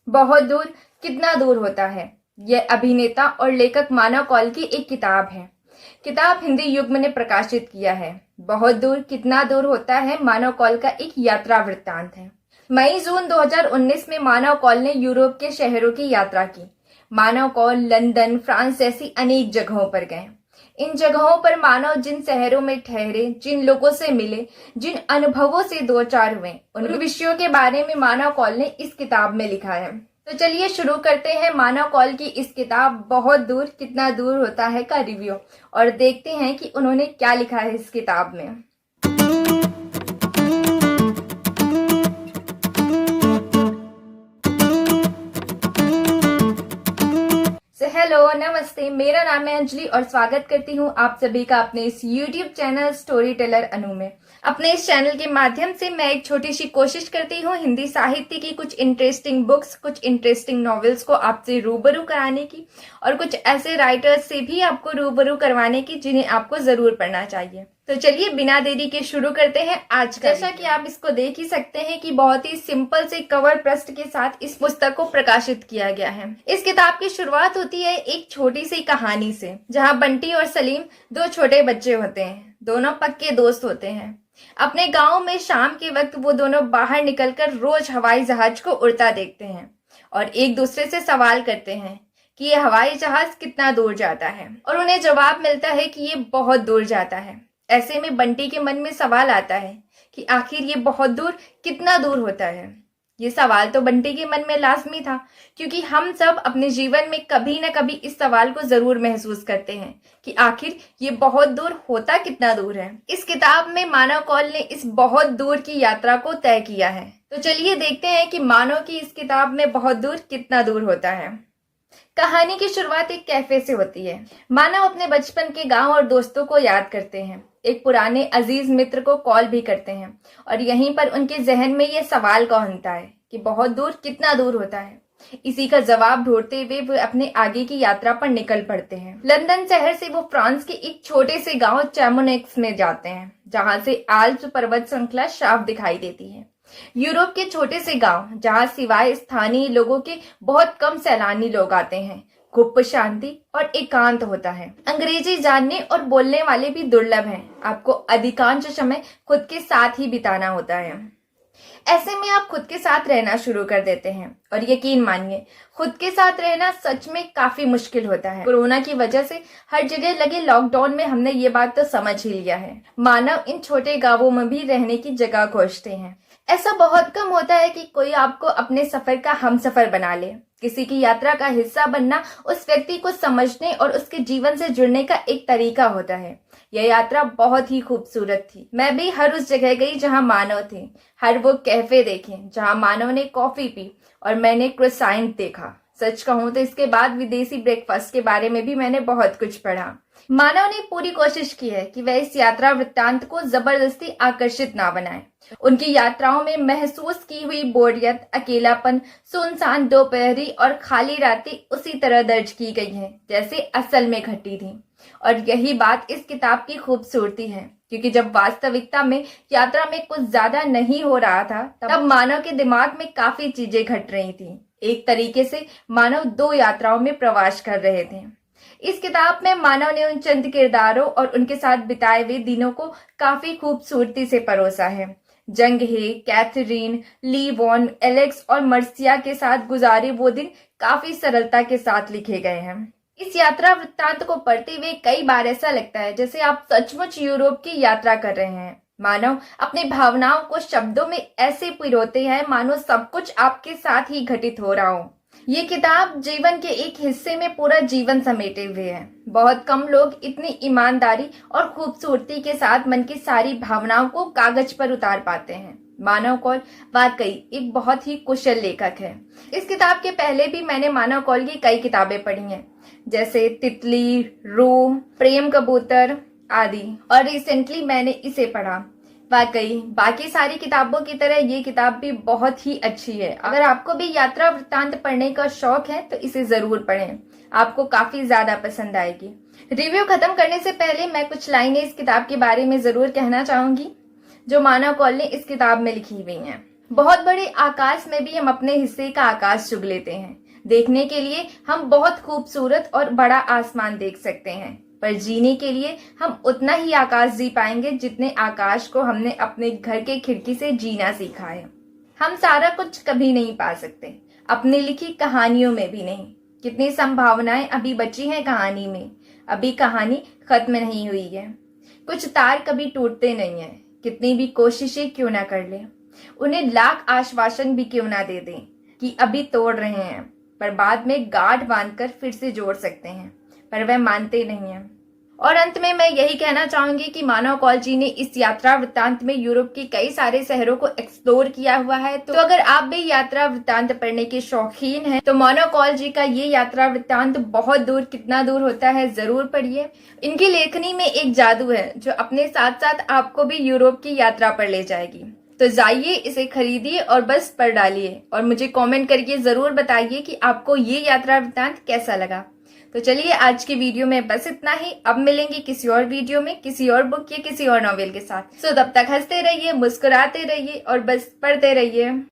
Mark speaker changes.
Speaker 1: बहुत दूर कितना दूर होता है। यह अभिनेता और लेखक मानव कौल की एक किताब है। किताब हिंदी युग्म ने प्रकाशित किया है। बहुत दूर कितना दूर होता है मानव कौल का एक यात्रा वृत्तांत है। मई जून 2019 में मानव कौल ने यूरोप के शहरों की यात्रा की। मानव कौल लंदन, फ्रांस जैसी अनेक जगहों पर गए। इन जगहों पर मानव जिन शहरों में ठहरे, जिन लोगों से मिले, जिन अनुभवों से दो चार हुए, उन विषयों के बारे में मानव कौल ने इस किताब में लिखा है। तो चलिए शुरू करते हैं मानव कौल की इस किताब बहुत दूर कितना दूर होता है का रिव्यू और देखते हैं कि उन्होंने क्या लिखा है इस किताब में। हेलो नमस्ते, मेरा नाम है अंजलि और स्वागत करती हूँ आप सभी का अपने इस YouTube चैनल स्टोरी टेलर अनु में। अपने इस चैनल के माध्यम से मैं एक छोटी सी कोशिश करती हूँ हिंदी साहित्य की कुछ इंटरेस्टिंग बुक्स, कुछ इंटरेस्टिंग नॉवेल्स को आपसे रूबरू कराने की और कुछ ऐसे राइटर्स से भी आपको रूबरू करवाने की जिन्हें आपको जरूर पढ़ना चाहिए। तो चलिए बिना देरी के शुरू करते हैं आज का। जैसा कि आप इसको देख ही सकते हैं कि बहुत ही सिंपल से कवर पृष्ठ के साथ इस पुस्तक को प्रकाशित किया गया है। इस किताब की शुरुआत होती है एक छोटी सी कहानी से, जहां बंटी और सलीम दो छोटे बच्चे होते हैं। दोनों पक्के दोस्त होते हैं। अपने गांव में शाम के वक्त वो दोनों बाहर निकलकर रोज हवाई जहाज को उड़ता देखते हैं और एक दूसरे से सवाल करते हैं कि ये हवाई जहाज कितना दूर जाता है, और उन्हें जवाब मिलता है कि ये बहुत दूर जाता है। ऐसे में बंटी के मन में सवाल आता है कि आखिर ये बहुत दूर कितना दूर होता है। ये सवाल तो बंटी के मन में लाजमी था, क्योंकि हम सब अपने जीवन में कभी न कभी इस सवाल को जरूर महसूस करते हैं कि आखिर ये बहुत दूर होता कितना दूर है। इस किताब में मानव कौल ने इस बहुत दूर की यात्रा को तय किया है। तो चलिए देखते हैं कि मानव की इस किताब में बहुत दूर कितना दूर होता है। कहानी की शुरुआत एक कैफे से होती है। मानव अपने बचपन के गांव और दोस्तों को याद करते हैं। एक पुराने अजीज मित्र को कॉल भी करते हैं और यहीं पर उनके जहन में यह सवाल कौंधता है कि बहुत दूर कितना दूर होता है। इसी का जवाब ढूंढते हुए वो अपने आगे की यात्रा पर निकल पड़ते हैं। लंदन शहर से वो फ्रांस के एक छोटे से गांव चैमोनेक्स में जाते हैं, जहां से आल्प्स पर्वत श्रृंखला साफ दिखाई देती है। यूरोप के छोटे से गांव, जहां सिवाय स्थानीय लोगों के बहुत कम सैलानी लोग आते हैं, खूब शांति और एकांत होता है। अंग्रेजी जानने और बोलने वाले भी दुर्लभ हैं। आपको अधिकांश समय खुद के साथ ही बिताना होता है। ऐसे में आप खुद के साथ रहना शुरू कर देते हैं और यकीन मानिए, खुद के साथ रहना सच में काफी मुश्किल होता है। कोरोना की वजह से हर जगह लगे लॉकडाउन में हमने ये बात तो समझ ही लिया है। मानव इन छोटे गांवों में भी रहने की जगह खोजते हैं। ऐसा बहुत कम होता है कि कोई आपको अपने सफर का हमसफर बना ले। किसी की यात्रा का हिस्सा बनना उस व्यक्ति को समझने और उसके जीवन से जुड़ने का एक तरीका होता है। यह यात्रा बहुत ही खूबसूरत थी। मैं भी हर उस जगह गई जहां मानव थे, हर वो कैफे देखे जहां मानव ने कॉफी पी और मैंने क्रोसाइंट देखा। सच कहूं तो इसके बाद विदेशी ब्रेकफास्ट के बारे में भी मैंने बहुत कुछ पढ़ा। मानव ने पूरी कोशिश की है कि वह इस यात्रा वृत्तांत को जबरदस्ती आकर्षित ना बनाए। उनकी यात्राओं में महसूस की हुई बोरियत, अकेलापन, सुनसान दोपहरी और खाली रातें उसी तरह दर्ज की गई हैं जैसे असल में घटी थी। और यही बात इस किताब की खूबसूरती है, क्योंकि जब वास्तविकता में यात्रा में कुछ ज्यादा नहीं हो रहा था, तब मानव के दिमाग में काफी चीजें घट रही थी। एक तरीके से मानव दो यात्राओं में प्रवास कर रहे थे। इस किताब में मानव ने उन चंद किरदारों और उनके साथ बिताए हुए दिनों को काफी खूबसूरती से परोसा है। जंगहे, कैथरीन, ली वॉन, एलेक्स और मर्सिया के साथ गुजारे वो दिन काफी सरलता के साथ लिखे गए हैं। इस यात्रा वृत्तांत को पढ़ते हुए कई बार ऐसा लगता है जैसे आप सचमुच यूरोप की यात्रा कर रहे हैं। मानो अपनी भावनाओं को शब्दों में ऐसे पिरोते हैं मानो सब कुछ आपके साथ ही घटित हो रहा हो। ये किताब जीवन के एक हिस्से में पूरा जीवन समेटे हुए है। बहुत कम लोग इतनी ईमानदारी और खूबसूरती के साथ मन की सारी भावनाओं को कागज पर उतार पाते हैं। मानव कौल वाकई एक बहुत ही कुशल लेखक है। इस किताब के पहले भी मैंने मानव कौल की कई किताबें पढ़ी हैं, जैसे तितली, रूह, प्रेम कबूतर आदि, और रिसेंटली मैंने इसे पढ़ा। वाकई बाकी सारी किताबों की तरह ये किताब भी बहुत ही अच्छी है। अगर आपको भी यात्रा वृत्तांत पढ़ने का शौक है तो इसे जरूर पढ़ें, आपको काफी ज्यादा पसंद आएगी। रिव्यू खत्म करने से पहले मैं कुछ लाइनें इस किताब के बारे में जरूर कहना चाहूंगी जो मानव कौल ने इस किताब में लिखी हुई हैं। बहुत बड़े आकाश में भी हम अपने हिस्से का आकाश चुग लेते हैं। देखने के लिए हम बहुत खूबसूरत और बड़ा आसमान देख सकते हैं, पर जीने के लिए हम उतना ही आकाश जी पाएंगे जितने आकाश को हमने अपने घर के खिड़की से जीना सीखा है। हम सारा कुछ कभी नहीं पा सकते, अपनी लिखी कहानियों में भी नहीं। कितनी संभावनाएं अभी बची हैं कहानी में, अभी कहानी खत्म नहीं हुई है। कुछ तार कभी टूटते नहीं हैं, कितनी भी कोशिशें क्यों ना कर लें, उन्हें लाख आश्वासन भी क्यों ना दे दें कि अभी तोड़ रहे हैं, पर बाद में गांठ बांधकर फिर से जोड़ सकते हैं, पर वह मानते नहीं हैं। और अंत में मैं यही कहना चाहूंगी कि मानव कौल जी ने इस यात्रा वृत्तांत में यूरोप के कई सारे शहरों को एक्सप्लोर किया हुआ है। तो अगर आप भी यात्रा वृत्तांत पढ़ने के शौकीन हैं, तो मानव कौल जी का ये यात्रा वृत्तांत बहुत दूर, कितना दूर होता है, जरूर पढ़िए। इनकी लेखनी में एक जादू है जो अपने साथ साथ आपको भी यूरोप की यात्रा पर ले जाएगी। तो जाइए, इसे खरीदिए और बस पढ़ डालिए और मुझे कमेंट करके जरूर बताइए कि आपको ये यात्रा वृत्तांत कैसा लगा। तो चलिए, आज की वीडियो में बस इतना ही। अब मिलेंगे किसी और वीडियो में, किसी और बुक या किसी और नॉवेल के साथ। सो तब तक हंसते रहिए, मुस्कुराते रहिए और बस पढ़ते रहिए।